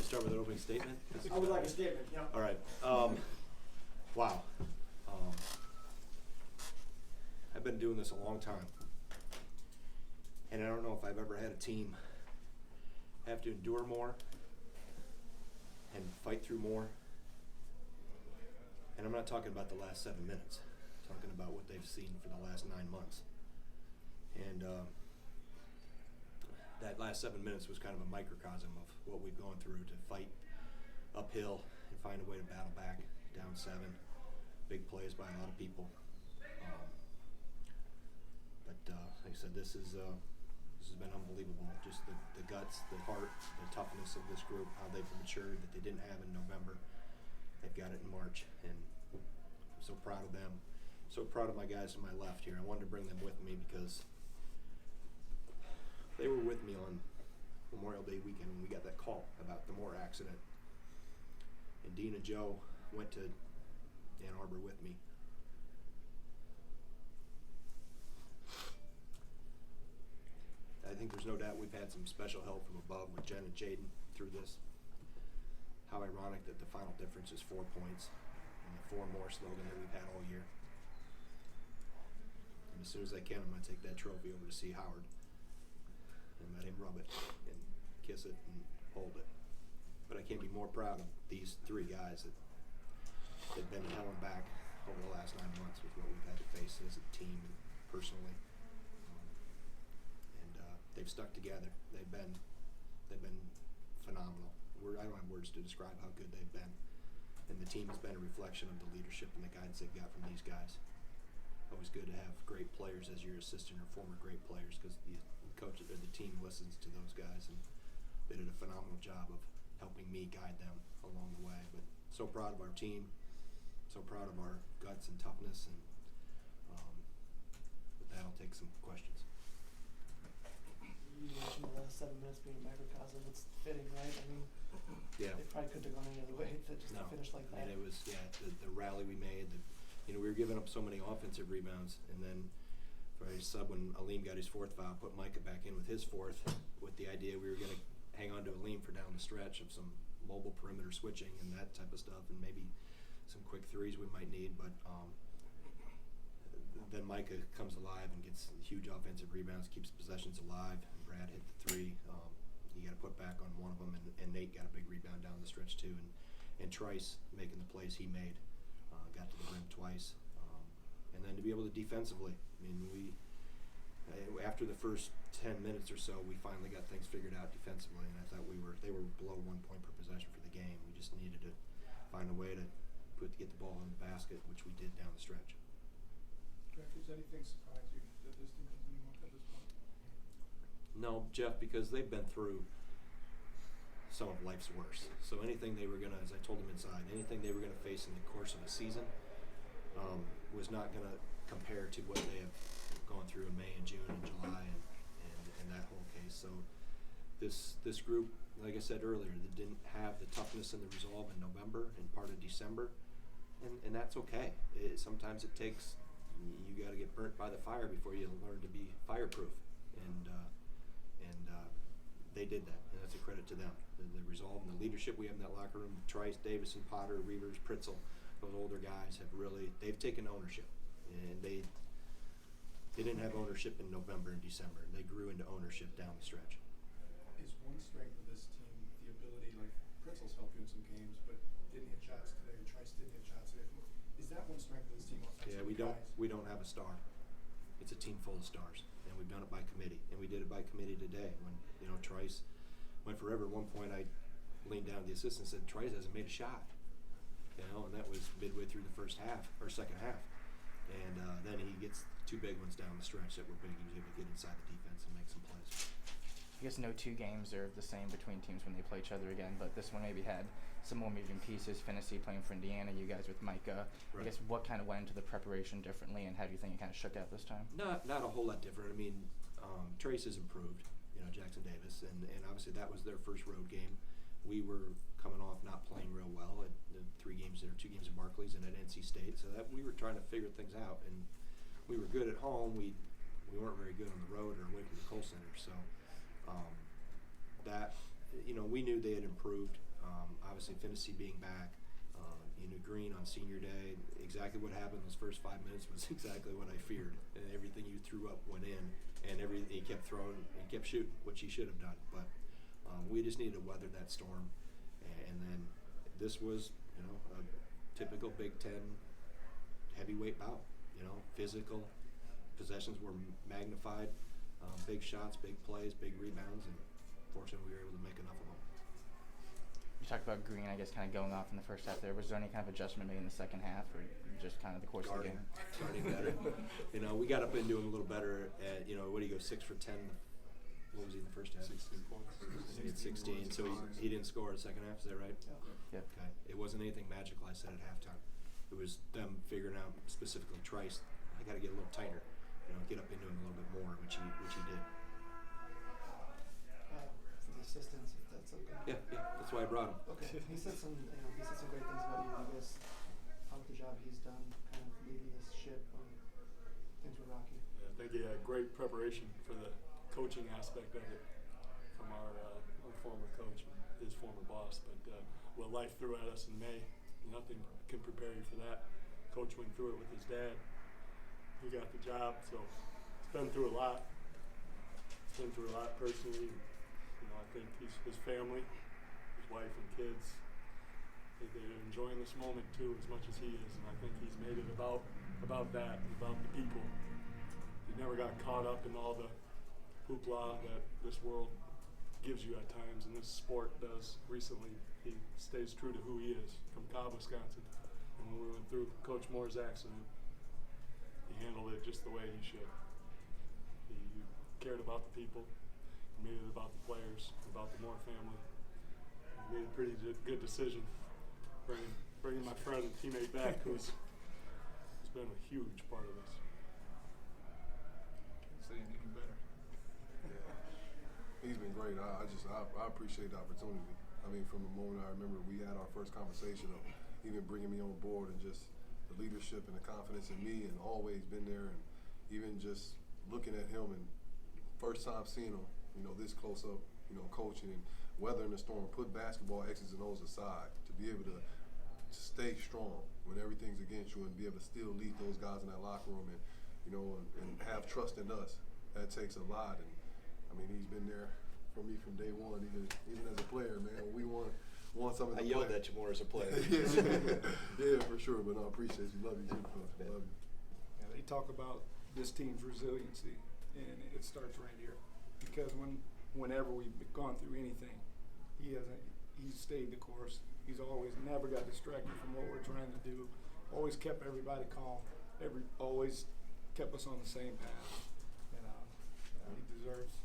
start with an opening statement? I would like a statement, yeah. All right. Wow. I've been doing this a long time. And I don't know if I've ever had a team have to endure more and fight through more. And I'm not talking about the last 7 minutes. I'm talking about what they've seen for the last 9 months. And that last 7 minutes was kind of a microcosm of what we've gone through to fight uphill and find a way to battle back down 7. Big plays by a lot of people. Like I said, this has been unbelievable. Just the guts, the heart, the toughness of this group, how they've matured that they didn't have in November. They've got it in March, and I'm so proud of them. So proud of my guys to my left here. I wanted to bring them with me because they were with me on Memorial Day weekend when we got that call about the Moore accident. And Dean and Joe went to Ann Arbor with me. I think there's no doubt we've had some special help from above with Jen and Jaden through this. How ironic that the final difference is 4 points and the 4 more slogan that we've had all year. And as soon as I can, I'm going to take that trophy over to see Howard and let him rub it and kiss it and hold it. But I can't be more proud of these 3 guys that have been held back over the last 9 months with what we've had to face as a team and personally. They've stuck together. They've been phenomenal. I don't have words to describe how good they've been. And the team has been a reflection of the leadership and the guidance they've got from these guys. Always good to have great players as your assistant or former great players because the coach or the team listens to those guys, and they did a phenomenal job of helping me guide them along the way. But so proud of our team, so proud of our guts and toughness, and with that I'll take some questions. You mentioned the last 7 minutes being a microcosm. It's fitting, right? I mean, yeah. They probably couldn't have gone any other way to finish like that. I mean, it was, the rally we made. We were giving up so many offensive rebounds, and then for a sub when Aleem got his 4th foul, put Micah back in with his 4th, with the idea we were going to hang on to Aleem for down the stretch of some mobile perimeter switching and that type of stuff, and maybe some quick threes we might need. But then Micah comes alive and gets huge offensive rebounds, keeps possessions alive. Brad hit the 3. He got a put back on one of them, and Nate got a big rebound down the stretch too. And Trice making the plays he made, got to the rim twice. And then to be able to defensively, I mean, after the first 10 minutes or so, we finally got things figured out defensively, and I thought they were below 1 point per possession for the game. We just needed to find a way to get the ball in the basket, which we did down the stretch. Jeff, does anything surprise you that this team continues on at this point? No, Jeff, because they've been through some of life's worst. So anything they were going to, as I told them inside, anything they were going to face in the course of a season was not going to compare to what they have gone through in May and June and July and that whole case. So this group, like I said earlier, that didn't have the toughness and the resolve in November and part of December, and that's okay. Sometimes it takes, you got to get burnt by the fire before you learn to be fireproof, and they did that, and that's a credit to them. The resolve and the leadership we have in that locker room, Trice, Davison, Potter, Reavers, Pritzel, those older guys they've taken ownership, and they didn't have ownership in November and December. They grew into ownership down the stretch. Is one strength of this team the ability, like Pritzel's helped you in some games, but didn't hit shots today, or Trice didn't hit shots today. Is that one strength of this team? Yeah, we don't have a star. It's a team full of stars, and we've done it by committee, and we did it by committee today. When Trice went forever, at one point I leaned down to the assistant and said, Trice hasn't made a shot, and that was midway through the second half, and then he gets 2 big ones down the stretch that were big. He was able to get inside the defense and make some plays. I guess no 2 games are the same between teams when they play each other again, but this one maybe had some more moving pieces. Finney playing for Indiana, you guys with Micah. Right. I guess what kind of went into the preparation differently, and how do you think it kind of shook out this time? Not a whole lot different. I mean, Trace has improved, Jackson Davis, and obviously that was their first road game. We were coming off not playing real well at the 2 games in Barclays and at NC State, so that we were trying to figure things out, and we were good at home. We weren't very good on the road or away from the Kohl Center, so that we knew they had improved. Obviously, Finney being back. You knew Green on senior day. Exactly what happened those first 5 minutes was exactly what I feared. And everything you threw up went in, and he kept throwing, he kept shooting, which he should have done. But we just needed to weather that storm. And then this was, a typical Big Ten heavyweight bout. Physical possessions were magnified, big shots, big plays, big rebounds, and fortunately we were able to make enough of them. You talked about Green, I guess, kind of going off in the first half there. Was there any kind of adjustment made in the second half, or just kind of the course of the game? Guarding better. We got up into him a little better at, what do you go, 6 for 10? What was he in the first half? 16 points. He had 16, so he didn't score in the second half, is that right? Yeah. Okay. It wasn't anything magical, I said, at halftime. It was them figuring out, specifically Trice, I got to get a little tighter, get up into him a little bit more, which he did. For the assistants, if that's okay. Yeah, that's why I brought him. Okay. He said some great things about you. You guys, how the job he's done, kind of leading this ship when things were rocky. Yeah, I think he had great preparation for the coaching aspect of it from our former coach, his former boss. But what life threw at us in May, nothing can prepare you for that. Coach went through it with his dad. He got the job, so he's been through a lot. He's been through a lot personally. I think his family, his wife and kids, they're enjoying this moment too as much as he is, and I think he's made it about that, and about the people. He never got caught up in all the hoopla that this world gives you at times, and this sport does. Recently, he stays true to who he is from Cobb, Wisconsin. And when we went through Coach Moore's accident, he handled it just the way he should. He cared about the people. He made it about the players, about the Moore family. He made a pretty good decision, bringing my friend and teammate back, who's been a huge part of this. Can't say anything better. He's been great. I appreciate the opportunity. From the moment I remember we had our first conversation of even bringing me on board, and just the leadership and the confidence in me, and always been there, and even just looking at him and first time seeing him, this close up, coaching and weathering the storm, put basketball X's and O's aside, to be able to stay strong when everything's against you, and be able to still lead those guys in that locker room, and and have trust in us. That takes a lot, and he's been there for me from day one, even as a player, man. We want something. I yelled at you more as a player. Yeah, for sure. But I appreciate you. Love you too, Coach. Love you. Yeah, they talk about this team's resiliency, and it starts right here. Because whenever we've gone through anything, he's stayed the course. He's always never got distracted from what we're trying to do. Always kept everybody calm. Always kept us on the same path. And he deserves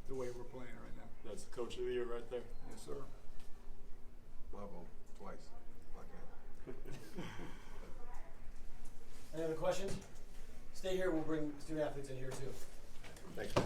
the way we're playing right now. That's the coach of the year right there. Yes, sir. My vote twice. Any other questions? Stay here. We'll bring student athletes in here too. Thanks, guys.